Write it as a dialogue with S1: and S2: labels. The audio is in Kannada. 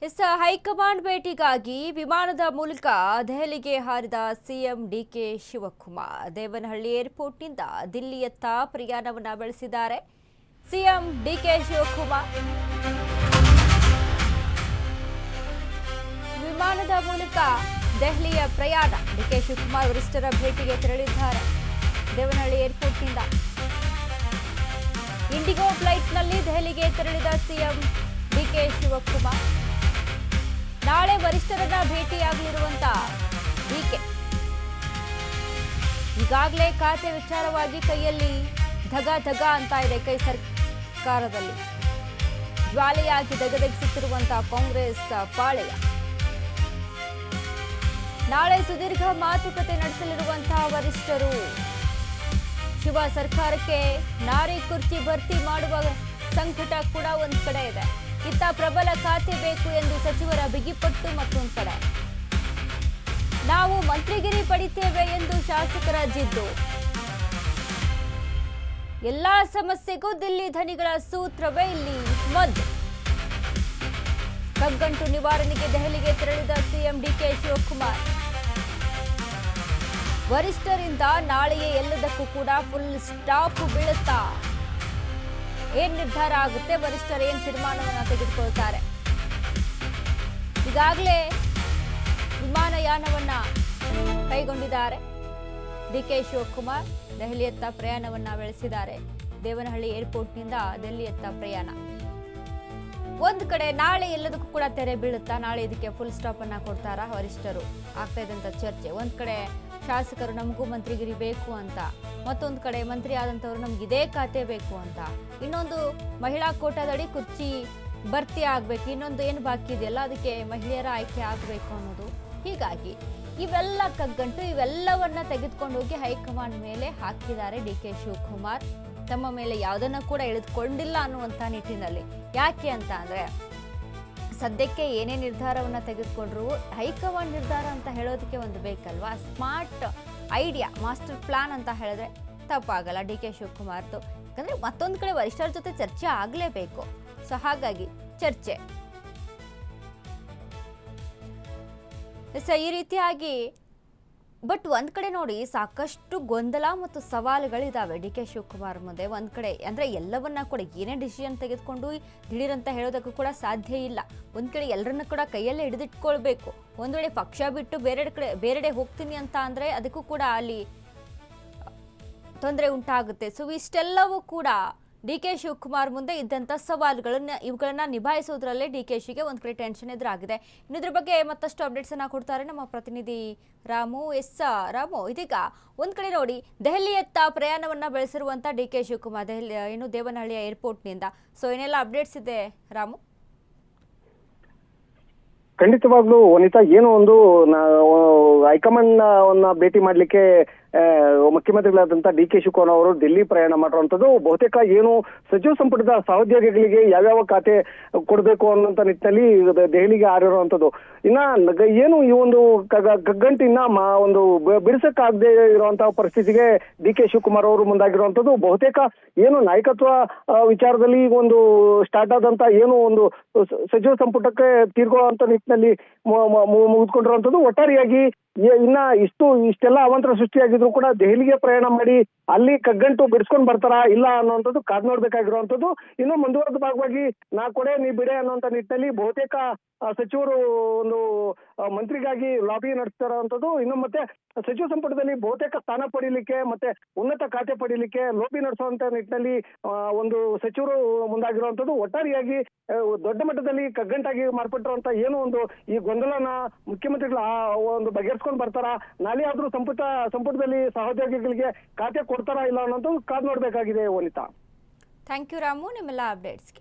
S1: ಹೈಕಮಾಂಡ್ ಭೇಟಿಗಾಗಿ ವಿಮಾನದ ಮೂಲಕ ದೆಹಲಿಗೆ ಹಾರಿದ ಸಿಎಂ ಡಿಕೆ ಶಿವಕುಮಾರ್ ದೇವನಹಳ್ಳಿ ಏರ್ಪೋರ್ಟ್ನಿಂದ ದಿಲ್ಲಿಯತ್ತ ಪ್ರಯಾಣವನ್ನು ಬೆಳೆಸಿದ್ದಾರೆ. ಸಿಎಂ ಡಿಕೆ ಶಿವಕುಮಾರ್ ವಿಮಾನದ ಮೂಲಕ ದೆಹಲಿಯ ಪ್ರಯಾಣ. ಡಿಕೆ ಶಿವಕುಮಾರ್ ವರಿಷ್ಠರ ಭೇಟಿಗೆ ತೆರಳಿದ್ದಾರೆ. ದೇವನಹಳ್ಳಿ ಏರ್ಪೋರ್ಟ್ನಿಂದ ಇಂಡಿಗೋ ಫ್ಲೈಟ್ನಲ್ಲಿ ದೆಹಲಿಗೆ ತೆರಳಿದ ಸಿಎಂ ಡಿಕೆ ಶಿವಕುಮಾರ್ ನಾಳೆ ವರಿಷ್ಠರನ್ನ ಭೇಟಿಯಾಗಲಿರುವಂತಹ ಡಿಕೆ ಈಗಾಗಲೇ ಖಾತೆ ವಿಚಾರವಾಗಿ ಕೈಯಲ್ಲಿ ಧಗ ಅಂತ ಇದೆ. ಕೈ ಸರ್ಕಾರದಲ್ಲಿ ಜ್ವಾಲೆಯಾಗಿ ಧಗಧಗಿಸುತ್ತಿರುವಂತಹ ಕಾಂಗ್ರೆಸ್ ಪಾಳೆಯ ನಾಳೆ ಸುದೀರ್ಘ ಮಾತುಕತೆ ನಡೆಸಲಿರುವಂತಹ ವರಿಷ್ಠರು. ಶಿವ ಸರ್ಕಾರಕ್ಕೆ ನಾರಿ ಕುರ್ಚಿ ಭರ್ತಿ ಮಾಡುವ ಸಂಕಟ ಕೂಡ ಒಂದ್ ಕಡೆ ಇದೆ. ಇತ್ತ ಪ್ರಬಲ ಖಾತೆ ಬೇಕು ಎಂದು ಸಚಿವರ ಬಿಗಿಪಟ್ಟು ಮತ್ತೊಂದು ಕಡೆ. ನಾವು ಮಂತ್ರಿಗಿರಿ ಪಡಿತೇವೆ ಎಂದು ಶಾಸಕರ ಜಿದ್ದು. ಎಲ್ಲಾ ಸಮಸ್ಯೆಗೂ ದಿಲ್ಲಿ ಧನಿಗಳ ಸೂತ್ರವೇ ಇಲ್ಲಿ ಮದ್ದು. ಕಗ್ಗಂಟು ನಿವಾರಣೆಗೆ ದೆಹಲಿಗೆ ತೆರಳಿದ ಸಿಎಂ ಡಿಕೆ ಶಿವಕುಮಾರ್ ವರಿಷ್ಠರಿಂದ ನಾಳೆಯೇ ಎಲ್ಲದಕ್ಕೂ ಕೂಡ ಫುಲ್ ಸ್ಟಾಪ್ ಬೀಳುತ್ತಾ? ಏನ್ ನಿರ್ಧಾರ ಆಗುತ್ತೆ, ವರಿಷ್ಠರು ಏನ್ ತೀರ್ಮಾನವನ್ನ ತೆಗೆದುಕೊಳ್ತಾರೆ? ಈಗಾಗಲೇ ವಿಮಾನಯಾನವನ್ನ ಕೈಗೊಂಡಿದ್ದಾರೆ ಡಿಕೆ ಶಿವಕುಮಾರ್. ದೆಹಲಿಯತ್ತ ಪ್ರಯಾಣವನ್ನ ಬೆಳೆಸಿದ್ದಾರೆ. ದೇವನಹಳ್ಳಿ ಏರ್ಪೋರ್ಟ್ನಿಂದ ದೆಹಲಿಯತ್ತ ಪ್ರಯಾಣ. ಒಂದ್ ಕಡೆ ನಾಳೆ ಎಲ್ಲದಕ್ಕೂ ಕೂಡ ತೆರೆ ಬೀಳುತ್ತಾ? ನಾಳೆ ಇದಕ್ಕೆ ಫುಲ್ ಸ್ಟಾಪ್ ಅನ್ನ ಕೊಡ್ತಾರಾ ವರಿಷ್ಠರು? ಆಗ್ತಾ ಇದ್ದಂತ ಚರ್ಚೆ. ಒಂದ್ ಕಡೆ ಶಾಸಕರು ನಮಗೂ ಮಂತ್ರಿಗಿರಿ ಬೇಕು ಅಂತ, ಮತ್ತೊಂದು ಕಡೆ ಮಂತ್ರಿ ಆದಂಥವ್ರು ನಮ್ಗೆ ಇದೇ ಖಾತೆ ಬೇಕು ಅಂತ, ಇನ್ನೊಂದು ಮಹಿಳಾ ಕೋಟಾದಡಿ ಕುರ್ಚಿ ಭರ್ತಿ ಆಗ್ಬೇಕು, ಇನ್ನೊಂದು ಏನು ಬಾಕಿ ಇದೆಯಲ್ಲ ಅದಕ್ಕೆ ಮಹಿಳೆಯರ ಆಯ್ಕೆ ಆಗಬೇಕು ಅನ್ನೋದು. ಹೀಗಾಗಿ ಇವೆಲ್ಲ ಕಗ್ಗಂಟು, ಇವೆಲ್ಲವನ್ನ ತೆಗೆದುಕೊಂಡು ಹೋಗಿ ಹೈಕಮಾಂಡ್ ಮೇಲೆ ಹಾಕಿದ್ದಾರೆ ಡಿಕೆ ಶಿವಕುಮಾರ್. ತಮ್ಮ ಮೇಲೆ ಯಾವುದನ್ನ ಕೂಡ ಎಳೆದುಕೊಂಡಿಲ್ಲ ಅನ್ನುವಂಥ ನಿಟ್ಟಿನಲ್ಲಿ. ಯಾಕೆ ಅಂತ ಅಂದ್ರೆ ಸದ್ಯಕ್ಕೆ ಏನೇ ನಿರ್ಧಾರವನ್ನ ತೆಗೆದುಕೊಂಡ್ರು ಹೈಕಮಾಂಡ್ ನಿರ್ಧಾರ ಅಂತ ಹೇಳೋದಕ್ಕೆ ಒಂದು ಬೇಕಲ್ವಾ? ಸ್ಮಾರ್ಟ್ ಐಡಿಯಾ, ಮಾಸ್ಟರ್ ಪ್ಲಾನ್ ಅಂತ ಹೇಳಿದ್ರೆ ತಪ್ಪಾಗಲ್ಲ ಡಿಕೆ ಶಿವಕುಮಾರ್ದು. ಯಾಕಂದ್ರೆ ಮತ್ತೊಂದು ಕಡೆ ವರಿಷ್ಠರ ಜೊತೆ ಚರ್ಚೆ ಆಗಲೇಬೇಕು. ಸೊ ಹಾಗಾಗಿ ಚರ್ಚೆ ಈ ರೀತಿಯಾಗಿ. ಬಟ್ ಒಂದ್ ಕಡೆ ನೋಡಿ, ಸಾಕಷ್ಟು ಗೊಂದಲ ಮತ್ತು ಸವಾಲುಗಳಿದಾವೆ ಡಿಕೆ ಶಿವಕುಮಾರ್ ಮುಂದೆ. ಒಂದ್ ಕಡೆ ಅಂದ್ರೆ ಎಲ್ಲವನ್ನ ಕೂಡ ಏನೇ ಡಿಸಿಷನ್ ತೆಗೆದುಕೊಂಡು ದಿಢೀರಂತ ಹೇಳೋದಕ್ಕೂ ಕೂಡ ಸಾಧ್ಯ ಇಲ್ಲ. ಒಂದ್ ಕಡೆ ಎಲ್ಲರನ್ನ ಕೂಡ ಕೈಯಲ್ಲೇ ಹಿಡಿದಿಟ್ಕೊಳ್ಬೇಕು. ಒಂದ್ ವೇಳೆ ಪಕ್ಷ ಬಿಟ್ಟು ಬೇರೆಡೆ ಹೋಗ್ತೀನಿ ಅಂತ ಅಂದ್ರೆ ಅದಕ್ಕೂ ಕೂಡ ಅಲ್ಲಿ ತೊಂದರೆ ಉಂಟಾಗುತ್ತೆ. ಸೊ ಇಷ್ಟೆಲ್ಲವೂ ಕೂಡ ಡಿ ಕೆ ಶಿವಕುಮಾರ್ ಮುಂದೆ ಇದ್ದಂಥ ಇವುಗಳನ್ನ ನಿಭಾಯಿಸೋದ್ರಲ್ಲೇ ಡಿ ಕೆ ಶಿಗೆ ಒಂದು ಕಡೆ ಟೆನ್ಷನ್ ಎದುರಾಗಿದೆ. ಇದ್ರ ಬಗ್ಗೆ ಮತ್ತಷ್ಟು ಅಪ್ಡೇಟ್ಸ್ ಅನ್ನ ಕೊಡ್ತಾರೆ ನಮ್ಮ ಪ್ರತಿನಿಧಿ ರಾಮು. ರಾಮು, ಇದೀಗ ಒಂದ್ ಕಡೆ ನೋಡಿ ದೆಹಲಿಯತ್ತ ಪ್ರಯಾಣವನ್ನ ಬೆಳೆಸಿರುವಂತ ಡಿ ಕೆ ಶಿವಕುಮಾರ್ ದೇವನಹಳ್ಳಿಯ ಏರ್ಪೋರ್ಟ್ನಿಂದ. ಸೊ ಏನೆಲ್ಲ ಅಪ್ಡೇಟ್ಸ್ ಇದೆ ರಾಮು?
S2: ಖಂಡಿತವಾಗ್ಲೂ ವನಿತಾ, ಏನು ಒಂದು ಹೈಕಮಾಂಡ್ ಭೇಟಿ ಮಾಡ್ಲಿಕ್ಕೆ ಮುಖ್ಯಮಂತ್ರಿಗಳಾದಂತಹ ಡಿ ಕೆ ಶಿವಕುಮಾರ್ ಅವರು ದಿಲ್ಲಿ ಪ್ರಯಾಣ ಮಾಡಿರುವಂತದ್ದು. ಬಹುತೇಕ ಏನು ಸಚಿವ ಸಂಪುಟದ ಸಹೋದ್ಯೋಗಿಗಳಿಗೆ ಯಾವ್ಯಾವ ಖಾತೆ ಕೊಡಬೇಕು ಅನ್ನೋಂಥ ನಿಟ್ಟಿನಲ್ಲಿ ದೆಹಲಿಗೆ ಹಾರಿರುವಂತದ್ದು. ಇನ್ನ ಏನು ಈ ಒಂದು ಕಗ್ಗಂಟಿನ ಒಂದು ಬಿಡಿಸಕ್ಕಾಗದೆ ಇರುವಂತಹ ಪರಿಸ್ಥಿತಿಗೆ ಡಿ ಕೆ ಶಿವಕುಮಾರ್ ಅವರು ಮುಂದಾಗಿರುವಂತದ್ದು. ಬಹುತೇಕ ಏನು ನಾಯಕತ್ವ ವಿಚಾರದಲ್ಲಿ ಒಂದು ಸ್ಟಾರ್ಟ್ ಆದಂತ ಏನು ಒಂದು ಸಚಿವ ಸಂಪುಟಕ್ಕೆ ತೀರ್ಕೊಳ್ಳುವಂತ ನಿಟ್ಟಿನಲ್ಲಿ ಮುಗಿದುಕೊಂಡಿರುವಂತದ್ದು. ಒಟ್ಟಾರೆಯಾಗಿ ಇನ್ನ ಇಷ್ಟೆಲ್ಲ ಅವಾಂತರ ಸೃಷ್ಟಿಯಾಗಿದ್ರು ಕೂಡ ದೆಹಲಿಗೆ ಪ್ರಯಾಣ ಮಾಡಿ ಅಲ್ಲಿ ಕಗ್ಗಂಟು ಬಿಡಿಸ್ಕೊಂಡು ಬರ್ತಾರಾ ಇಲ್ಲ ಅನ್ನುವಂಥದ್ದು ಕಾದ್ ನೋಡ್ಬೇಕಾಗಿರುವಂತದ್ದು. ಇನ್ನು ಮುಂದುವರೆದ ಭಾಗವಾಗಿ ನಾ ಕೊಡೆ ನೀ ಬಿಡೆ ಅನ್ನುವಂತ ನಿಟ್ಟಿನಲ್ಲಿ ಬಹುತೇಕ ಸಚಿವರು ಒಂದು ಮಂತ್ರಿಗಾಗಿ ಲಾಬಿ ನಡೆಸ್ತಾ ಇರುವಂತದ್ದು. ಇನ್ನು ಮತ್ತೆ ಸಚಿವ ಸಂಪುಟದಲ್ಲಿ ಬಹುತೇಕ ಸ್ಥಾನ ಪಡೀಲಿಕ್ಕೆ ಮತ್ತೆ ಉನ್ನತ ಖಾತೆ ಪಡೀಲಿಕ್ಕೆ ಲೋಬಿ ನಡೆಸುವಂತ ನಿಟ್ಟಿನಲ್ಲಿ ಒಂದು ಸಚಿವರು ಮುಂದಾಗಿರುವಂತದ್ದು. ಒಟ್ಟಾರೆಯಾಗಿ ದೊಡ್ಡ ಮಟ್ಟದಲ್ಲಿ ಕಗ್ಗಂಟಾಗಿ ಮಾರ್ಪಟ್ಟಿರುವಂತ ಏನು ಒಂದು ಈ ಗೊಂದಲನ ಮುಖ್ಯಮಂತ್ರಿಗಳು ಒಂದು ಬಗೆಹರಿಸ್ಕೊಂಡು ಬರ್ತಾರಾ, ನಾಳೆ ಆದ್ರೂ ಸಂಪುಟದಲ್ಲಿ ಸಹೋದ್ಯೋಗಿಗಳಿಗೆ ಖಾತೆ ಕೊಡ್ತಾರಾ ಇಲ್ಲ ಅನ್ನೋದು ಕಾದ್ ನೋಡ್ಬೇಕಾಗಿದೆ ವನಿತಾ.
S1: ಥ್ಯಾಂಕ್ ಯು ರಾಮು, ನಿಮ್ಮೆಲ್ಲ ಅಪ್ಡೇಟ್ಸ್ಗೆ.